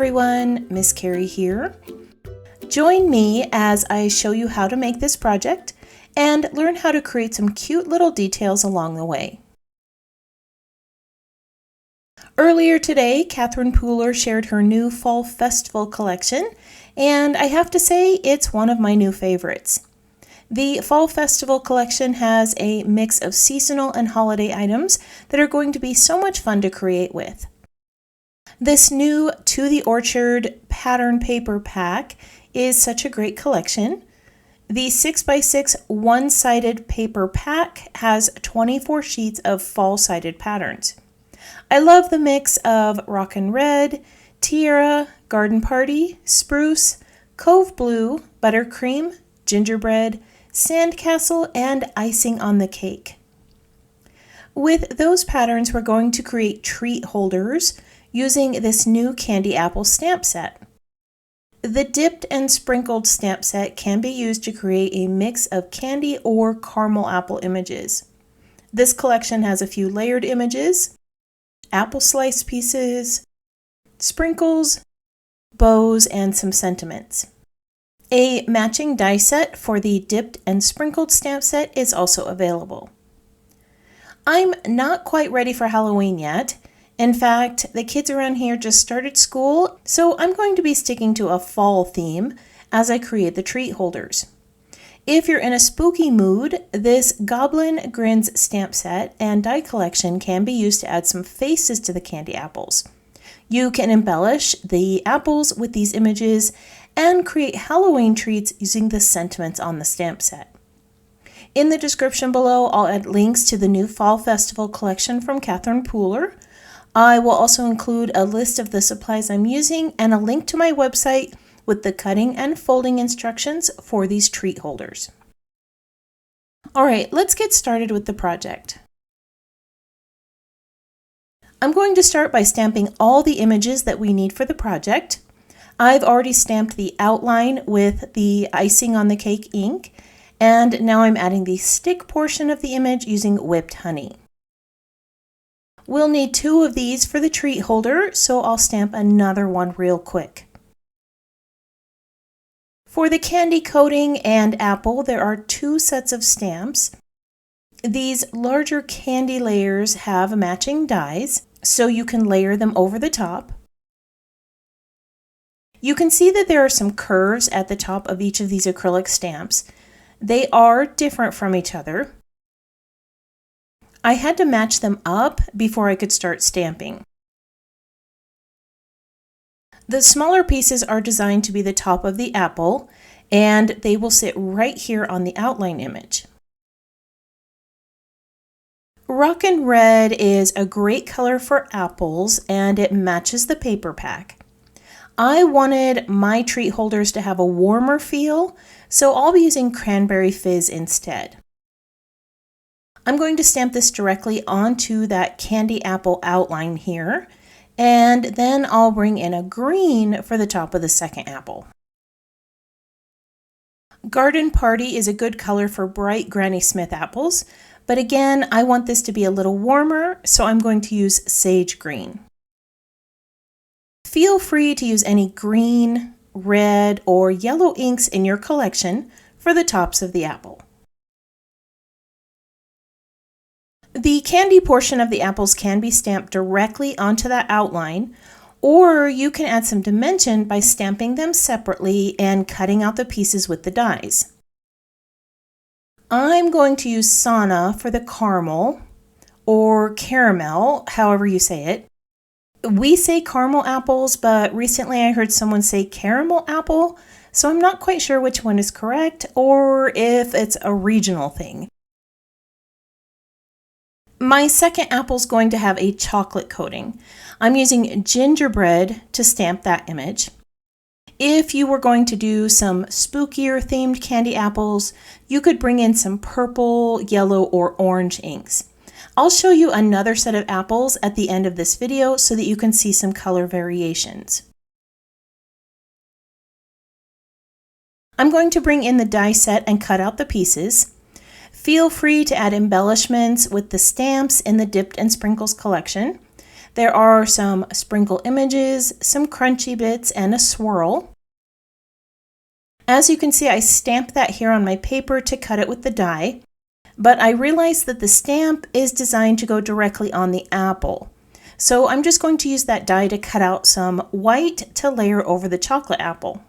everyone, Miss Carrie here. Join me as I show you how to make this project and learn how to create some cute little details along the way. Earlier today, Catherine Pooler shared her new Fall Festival collection, and I have to say it's one of my new favorites. The Fall Festival collection has a mix of seasonal and holiday items that are going to be so much fun to create with. This new To the Orchard pattern paper pack is such a great collection. The 6x6 one-sided paper pack has 24 sheets of fall-sided patterns. I love the mix of Rockin' Red, Tiara, Garden Party, Spruce, Cove Blue, Buttercream, Gingerbread, Sandcastle, and Icing on the Cake. With those patterns, we're going to create treat holders using this new candy apple stamp set. The dipped and sprinkled stamp set can be used to create a mix of candy or caramel apple images. This collection has a few layered images, apple slice pieces, sprinkles, bows, and some sentiments. A matching die set for the dipped and sprinkled stamp set is also available. I'm not quite ready for Halloween yet. In fact, the kids around here just started school, so I'm going to be sticking to a fall theme as I create the treat holders. If you're in a spooky mood, this Goblin Grins stamp set and die collection can be used to add some faces to the candy apples. You can embellish the apples with these images and create Halloween treats using the sentiments on the stamp set. In the description below, I'll add links to the new Fall Festival collection from Catherine Pooler. I will also include a list of the supplies I'm using and a link to my website with the cutting and folding instructions for these treat holders. All right, let's get started with the project. I'm going to start by stamping all the images that we need for the project. I've already stamped the outline with the icing on the cake ink, and now I'm adding the stick portion of the image using whipped honey. We'll need 2 of these for the treat holder, so I'll stamp another one real quick. For the candy coating and apple, there are 2 sets of stamps. These larger candy layers have matching dies, so you can layer them over the top. You can see that there are some curves at the top of each of these acrylic stamps. They are different from each other. I had to match them up before I could start stamping. The smaller pieces are designed to be the top of the apple, and they will sit right here on the outline image. Rockin' Red is a great color for apples, and it matches the paper pack. I wanted my treat holders to have a warmer feel, so I'll be using Cranberry Fizz instead. I'm going to stamp this directly onto that candy apple outline here, and then I'll bring in a green for the top of the second apple. Garden Party is a good color for bright Granny Smith apples, but again, I want this to be a little warmer, so I'm going to use Sage Green. Feel free to use any green, red, or yellow inks in your collection for the tops of the apple. The candy portion of the apples can be stamped directly onto that outline, or you can add some dimension by stamping them separately and cutting out the pieces with the dies. I'm going to use Sana for the caramel, or caramel, however you say it. We say caramel apples, but recently I heard someone say caramel apple, so I'm not quite sure which one is correct or if it's a regional thing. My second apple is going to have a chocolate coating. I'm using gingerbread to stamp that image. If you were going to do some spookier themed candy apples, you could bring in some purple, yellow, or orange inks. I'll show you another set of apples at the end of this video so that you can see some color variations. I'm going to bring in the die set and cut out the pieces. Feel free to add embellishments with the stamps in the Dipped and Sprinkles collection. There are some sprinkle images, some crunchy bits, and a swirl. As you can see, I stamped that here on my paper to cut it with the die, but I realized that the stamp is designed to go directly on the apple. So I'm just going to use that die to cut out some white to layer over the chocolate apple.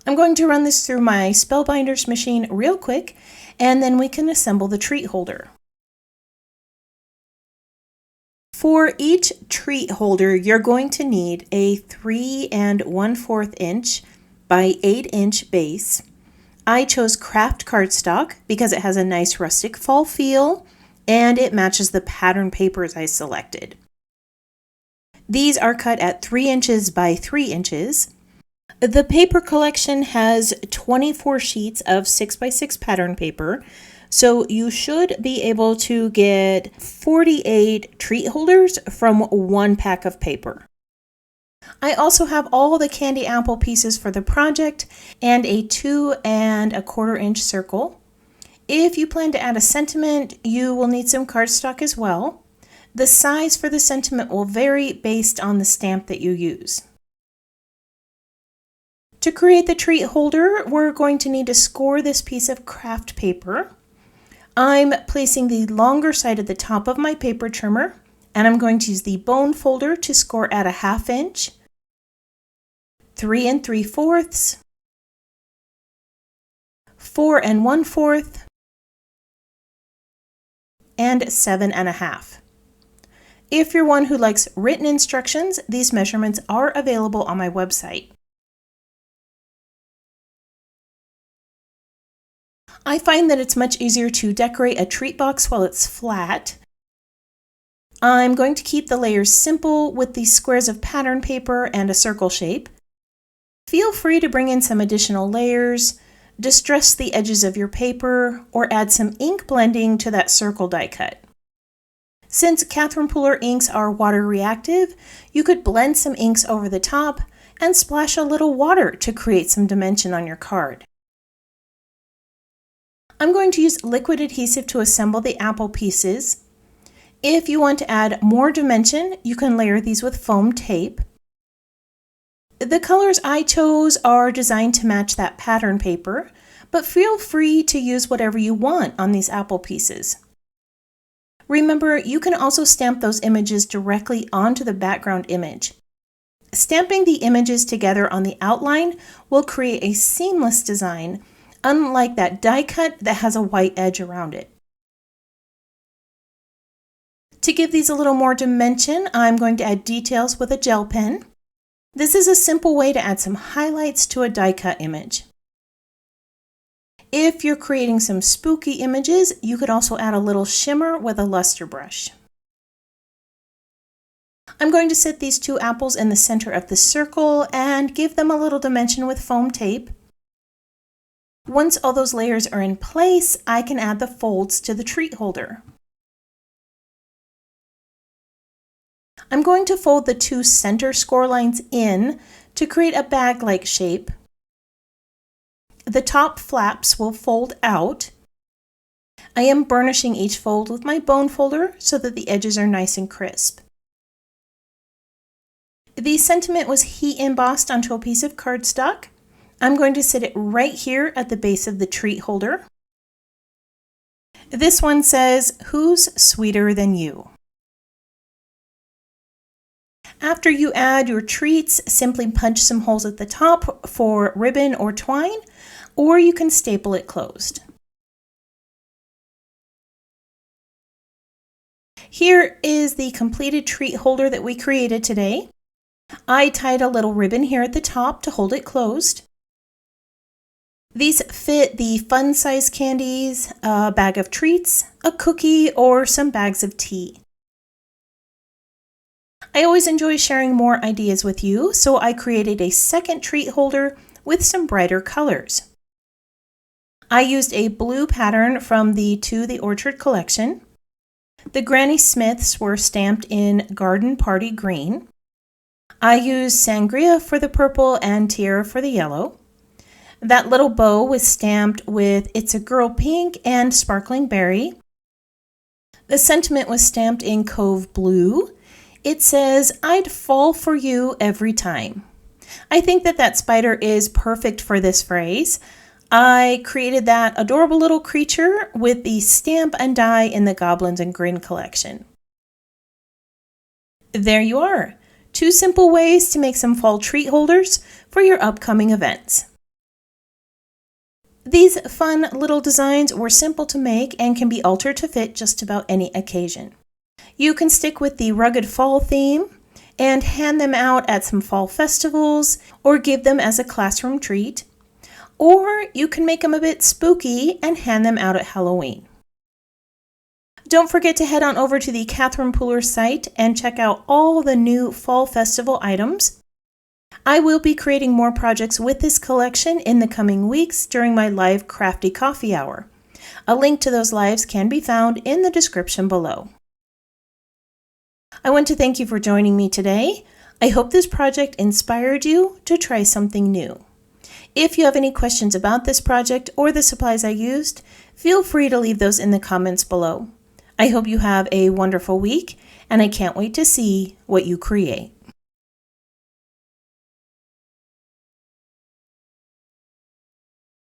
I'm going to run this through my Spellbinders machine real quick, and then we can assemble the treat holder. For each treat holder, you're going to need a 3 1/4 inch by 8 inch base. I chose craft cardstock because it has a nice rustic fall feel and it matches the pattern papers I selected. These are cut at 3 inches by 3 inches. The paper collection has 24 sheets of 6 by 6 pattern paper, so you should be able to get 48 treat holders from one pack of paper. I also have all the candy apple pieces for the project and a 2 1/4 inch circle. If you plan to add a sentiment, you will need some cardstock as well. The size for the sentiment will vary based on the stamp that you use. To create the treat holder, we're going to need to score this piece of craft paper. I'm placing the longer side at the top of my paper trimmer, and I'm going to use the bone folder to score at a 1/2 inch, 3 3/4, 4 1/4, and 7 1/2. If you're one who likes written instructions, these measurements are available on my website. I find that it's much easier to decorate a treat box while it's flat. I'm going to keep the layers simple with these squares of pattern paper and a circle shape. Feel free to bring in some additional layers, distress the edges of your paper, or add some ink blending to that circle die cut. Since Catherine Pooler inks are water reactive, you could blend some inks over the top and splash a little water to create some dimension on your card. I'm going to use liquid adhesive to assemble the apple pieces. If you want to add more dimension, you can layer these with foam tape. The colors I chose are designed to match that pattern paper, but feel free to use whatever you want on these apple pieces. Remember, you can also stamp those images directly onto the background image. Stamping the images together on the outline will create a seamless design, unlike that die cut that has a white edge around it. To give these a little more dimension, I'm going to add details with a gel pen. This is a simple way to add some highlights to a die cut image. If you're creating some spooky images, you could also add a little shimmer with a luster brush. I'm going to set these 2 apples in the center of the circle and give them a little dimension with foam tape. Once all those layers are in place, I can add the folds to the treat holder. I'm going to fold the 2 center score lines in to create a bag-like shape. The top flaps will fold out. I am burnishing each fold with my bone folder so that the edges are nice and crisp. The sentiment was heat embossed onto a piece of cardstock. I'm going to sit it right here at the base of the treat holder. This one says, "Who's sweeter than you?" After you add your treats, simply punch some holes at the top for ribbon or twine, or you can staple it closed. Here is the completed treat holder that we created today. I tied a little ribbon here at the top to hold it closed. These fit the fun size candies, a bag of treats, a cookie, or some bags of tea. I always enjoy sharing more ideas with you, so I created a second treat holder with some brighter colors. I used a blue pattern from the To the Orchard collection. The Granny Smiths were stamped in Garden Party green. I used Sangria for the purple and Tiara for the yellow. That little bow was stamped with It's a Girl pink and Sparkling Berry. The sentiment was stamped in Cove Blue. It says, "I'd fall for you every time." I think that spider is perfect for this phrase. I created that adorable little creature with the stamp and die in the Goblins and Grin collection. There you are, 2 simple ways to make some fall treat holders for your upcoming events. These fun little designs were simple to make and can be altered to fit just about any occasion. You can stick with the rugged fall theme and hand them out at some fall festivals or give them as a classroom treat. Or you can make them a bit spooky and hand them out at Halloween. Don't forget to head on over to the Catherine Pooler site and check out all the new fall festival items. I will be creating more projects with this collection in the coming weeks during my live crafty coffee hour. A link to those lives can be found in the description below. I want to thank you for joining me today. I hope this project inspired you to try something new. If you have any questions about this project or the supplies I used, feel free to leave those in the comments below. I hope you have a wonderful week, and I can't wait to see what you create.